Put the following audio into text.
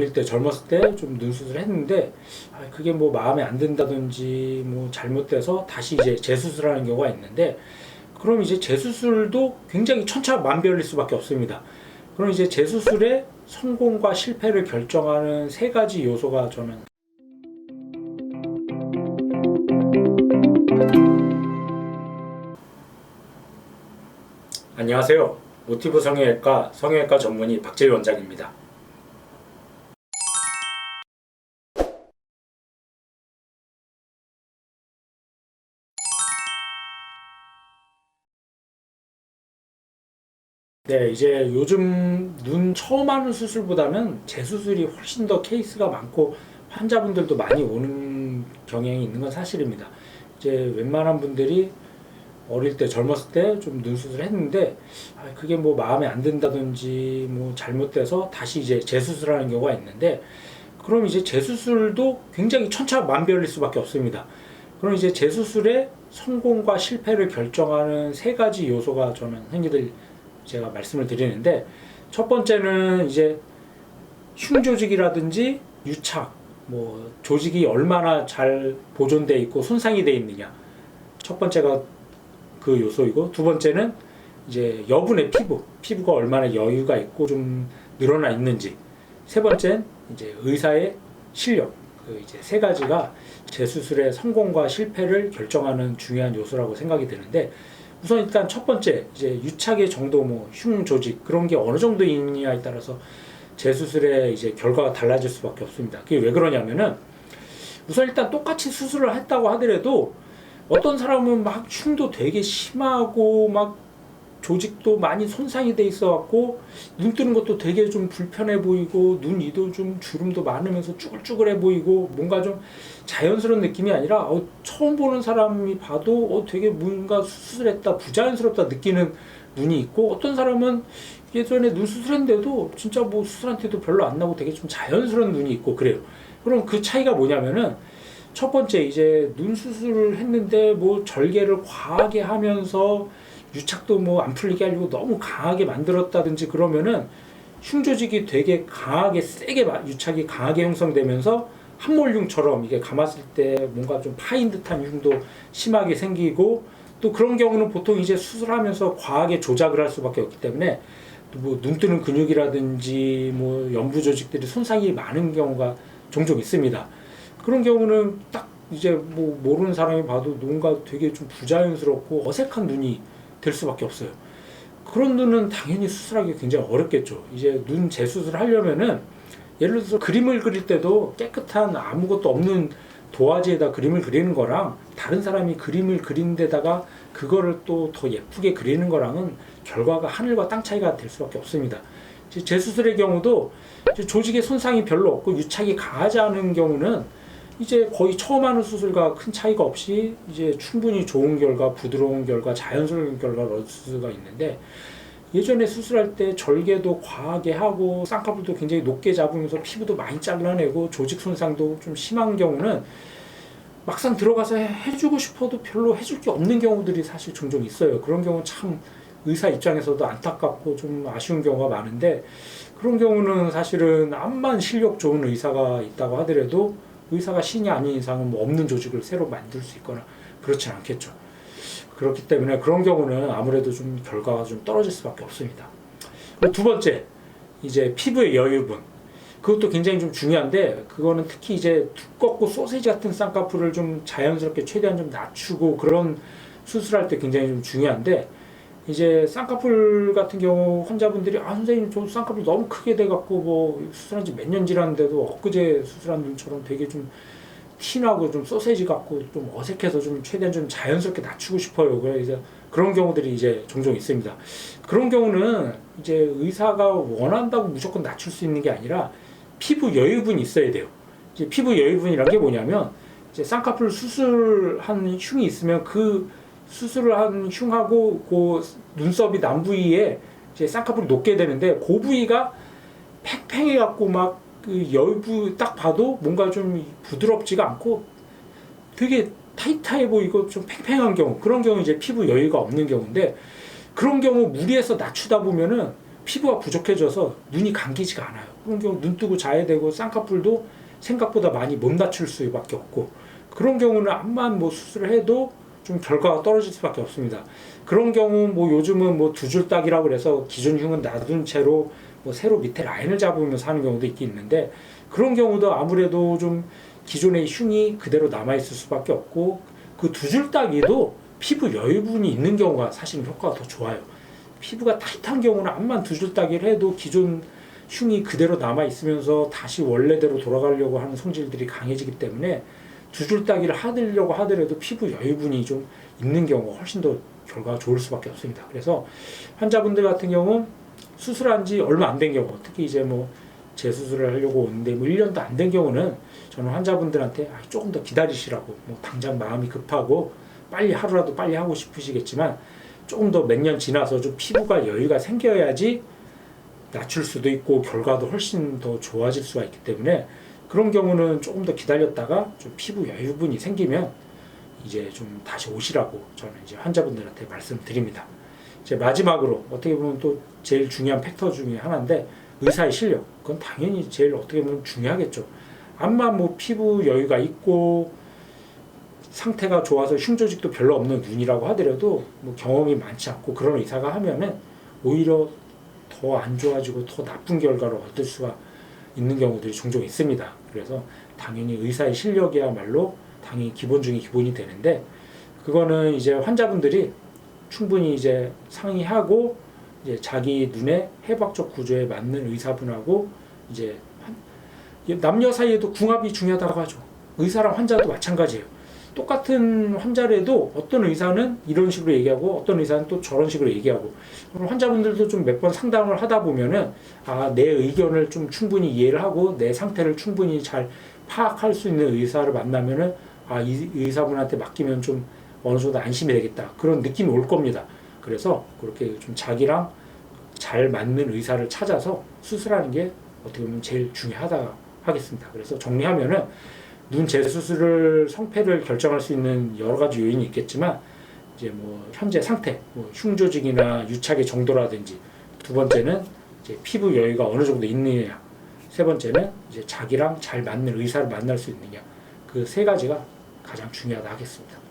어릴 때 젊었을 때 좀 눈 수술을 했는데 그게 뭐 마음에 안 든다든지 뭐 잘못돼서 다시 이제 재수술하는 경우가 있는데, 그럼 이제 재수술도 굉장히 천차만별일 수밖에 없습니다. 그럼 이제 재수술의 성공과 실패를 결정하는 세 가지 요소가 저는 안녕하세요. 모티브 성형외과 성형외과 전문의 박재희 원장입니다. 네, 이제 요즘 눈 처음 하는 수술보다는 재수술이 훨씬 더 케이스가 많고 환자분들도 많이 오는 경향이 있는 건 사실입니다. 이제 웬만한 분들이 어릴 때 젊었을 때 좀 눈 수술을 했는데 그게 뭐 마음에 안 든다든지 뭐 잘못돼서 다시 이제 재수술하는 경우가 있는데, 그럼 이제 재수술도 굉장히 천차만별일 수밖에 없습니다. 그럼 이제 재수술의 성공과 실패를 결정하는 세 가지 요소가 저는 흔히들 제가 말씀을 드리는데, 첫 번째는 이제 흉조직이라든지 유착, 뭐 조직이 얼마나 잘 보존되어 있고 손상이 되어 있느냐, 첫 번째가 그 요소이고, 두 번째는 이제 여분의 피부가 얼마나 여유가 있고 좀 늘어나 있는지, 세 번째는 이제 의사의 실력, 그 이제 세 가지가 재수술의 성공과 실패를 결정하는 중요한 요소라고 생각이 드는데, 우선 일단 첫 번째 이제 유착의 정도, 뭐 흉 조직 그런 게 어느 정도 있느냐에 따라서 재수술의 이제 결과가 달라질 수밖에 없습니다. 그게 왜 그러냐면은, 우선 일단 똑같이 수술을 했다고 하더라도 어떤 사람은 막 흉도 되게 심하고 막 조직도 많이 손상이 돼 있어 갖고 눈 뜨는 것도 되게 좀 불편해 보이고 눈 위도 좀 주름도 많으면서 쭈글쭈글해 보이고 뭔가 좀 자연스러운 느낌이 아니라 처음 보는 사람이 봐도 되게 뭔가 수술했다, 부자연스럽다 느끼는 눈이 있고, 어떤 사람은 예전에 눈 수술했는데도 진짜 뭐 수술한테도 별로 안 나고 되게 좀 자연스러운 눈이 있고 그래요. 그럼 그 차이가 뭐냐면은, 첫 번째 이제 눈 수술을 했는데 뭐 절개를 과하게 하면서 유착도 뭐 안 풀리게 하려고 너무 강하게 만들었다든지 그러면은 흉조직이 되게 강하게 세게 유착이 강하게 형성되면서 함몰흉처럼 이게 감았을 때 뭔가 좀 파인 듯한 흉도 심하게 생기고, 또 그런 경우는 보통 이제 수술하면서 과하게 조작을 할 수밖에 없기 때문에 뭐 눈 뜨는 근육이라든지 뭐 연부 조직들이 손상이 많은 경우가 종종 있습니다. 그런 경우는 딱 이제 뭐 모르는 사람이 봐도 뭔가 되게 좀 부자연스럽고 어색한 눈이 될 수밖에 없어요. 그런 눈은 당연히 수술하기 굉장히 어렵겠죠. 이제 눈 재수술을 하려면은 예를 들어서 그림을 그릴 때도 깨끗한 아무것도 없는 도화지에다 그림을 그리는 거랑 다른 사람이 그림을 그린 데다가 그거를 또 더 예쁘게 그리는 거랑은 결과가 하늘과 땅 차이가 될 수밖에 없습니다. 재수술의 경우도 조직의 손상이 별로 없고 유착이 강하지 않은 경우는 이제 거의 처음 하는 수술과 큰 차이가 없이 이제 충분히 좋은 결과, 부드러운 결과, 자연스러운 결과를 얻을 수가 있는데, 예전에 수술할 때 절개도 과하게 하고 쌍꺼풀도 굉장히 높게 잡으면서 피부도 많이 잘라내고 조직 손상도 좀 심한 경우는 막상 들어가서 해주고 싶어도 별로 해줄 게 없는 경우들이 사실 종종 있어요. 그런 경우 참 의사 입장에서도 안타깝고 좀 아쉬운 경우가 많은데, 그런 경우는 사실은 암만 실력 좋은 의사가 있다고 하더라도 의사가 신이 아닌 이상은 뭐 없는 조직을 새로 만들 수 있거나 그렇진 않겠죠. 그렇기 때문에 그런 경우는 아무래도 좀 결과가 좀 떨어질 수밖에 없습니다. 그리고 두 번째, 이제 피부의 여유분. 그것도 굉장히 좀 중요한데, 그거는 특히 이제 두껍고 소세지 같은 쌍꺼풀을 좀 자연스럽게 최대한 좀 낮추고 그런 수술할 때 굉장히 좀 중요한데, 이제 쌍꺼풀 같은 경우 환자분들이 선생님 저 쌍꺼풀 너무 크게 돼갖고 뭐 수술한 지 몇 년 지났는데도 엊그제 수술한 눈처럼 되게 좀 티나고 좀 소세지 같고 좀 어색해서 좀 최대한 좀 자연스럽게 낮추고 싶어요. 그래서 그런 경우들이 이제 종종 있습니다. 그런 경우는 이제 의사가 원한다고 무조건 낮출 수 있는 게 아니라 피부 여유분이 있어야 돼요. 이제 피부 여유분이란 게 뭐냐면, 이제 쌍꺼풀 수술한 흉이 있으면 그 수술을 한 흉하고 그 눈썹이 난 부위에 이제 쌍꺼풀이 녹게 되는데, 그 부위가 팽팽해 갖고 막 그 여부 딱 봐도 뭔가 좀 부드럽지가 않고 되게 타이트해 보이고 좀 팽팽한 경우, 그런 경우 이제 피부 여유가 없는 경우인데, 그런 경우 무리해서 낮추다 보면은 피부가 부족해져서 눈이 감기지가 않아요. 그런 경우 눈 뜨고 자야 되고 쌍꺼풀도 생각보다 많이 못 낮출 수밖에 없고, 그런 경우는 암만 뭐 수술을 해도 좀 결과가 떨어질 수밖에 없습니다. 그런 경우 뭐 요즘은 뭐 두 줄 딱이라고 그래서 기존 흉은 놔둔 채로 뭐 새로 밑에 라인을 잡으면서 하는 경우도 있긴 있는데, 그런 경우도 아무래도 좀 기존의 흉이 그대로 남아있을 수밖에 없고, 그 두 줄 딱이도 피부 여유분이 있는 경우가 사실은 효과가 더 좋아요. 피부가 타이트한 경우는 암만 두 줄 따기를 해도 기존 흉이 그대로 남아있으면서 다시 원래대로 돌아가려고 하는 성질들이 강해지기 때문에 두 줄 따기를 하려고 하더라도 피부 여유분이 좀 있는 경우가 훨씬 더 결과가 좋을 수밖에 없습니다. 그래서 환자분들 같은 경우 수술한 지 얼마 안 된 경우, 특히 이제 뭐 재수술을 하려고 오는데 뭐 1년도 안 된 경우는 저는 환자분들한테 조금 더 기다리시라고, 뭐 당장 마음이 급하고 빨리 하루라도 빨리 하고 싶으시겠지만 조금 더 몇 년 지나서 좀 피부가 여유가 생겨야지 낮출 수도 있고 결과도 훨씬 더 좋아질 수가 있기 때문에, 그런 경우는 조금 더 기다렸다가 좀 피부 여유분이 생기면 이제 좀 다시 오시라고 저는 이제 환자분들한테 말씀드립니다. 이제 마지막으로 어떻게 보면 또 제일 중요한 팩터 중에 하나인데, 의사의 실력. 그건 당연히 제일 어떻게 보면 중요하겠죠. 암만 뭐 피부 여유가 있고 상태가 좋아서 흉조직도 별로 없는 눈이라고 하더라도 뭐 경험이 많지 않고 그런 의사가 하면은 오히려 더 안 좋아지고 더 나쁜 결과를 얻을 수가 있는 경우들이 종종 있습니다. 그래서 당연히 의사의 실력이야말로 당연히 기본 중에 기본이 되는데, 그거는 이제 환자분들이 충분히 이제 상의하고 이제 자기 눈의 해박적 구조에 맞는 의사분하고, 이제 남녀 사이에도 궁합이 중요하다고 하죠. 의사랑 환자도 마찬가지예요. 똑같은 환자라도 어떤 의사는 이런 식으로 얘기하고 어떤 의사는 또 저런 식으로 얘기하고, 그럼 환자분들도 좀 몇 번 상담을 하다 보면은 내 의견을 좀 충분히 이해를 하고 내 상태를 충분히 잘 파악할 수 있는 의사를 만나면은 이 의사분한테 맡기면 좀 어느 정도 안심이 되겠다, 그런 느낌이 올 겁니다. 그래서 그렇게 좀 자기랑 잘 맞는 의사를 찾아서 수술하는 게 어떻게 보면 제일 중요하다 하겠습니다. 그래서 정리하면은 눈 재수술을 성패를 결정할 수 있는 여러 가지 요인이 있겠지만, 이제 뭐 현재 상태, 뭐 흉조직이나 유착의 정도라든지, 두 번째는 이제 피부 여유가 어느 정도 있느냐, 세 번째는 이제 자기랑 잘 맞는 의사를 만날 수 있느냐, 그 세 가지가 가장 중요하다 하겠습니다.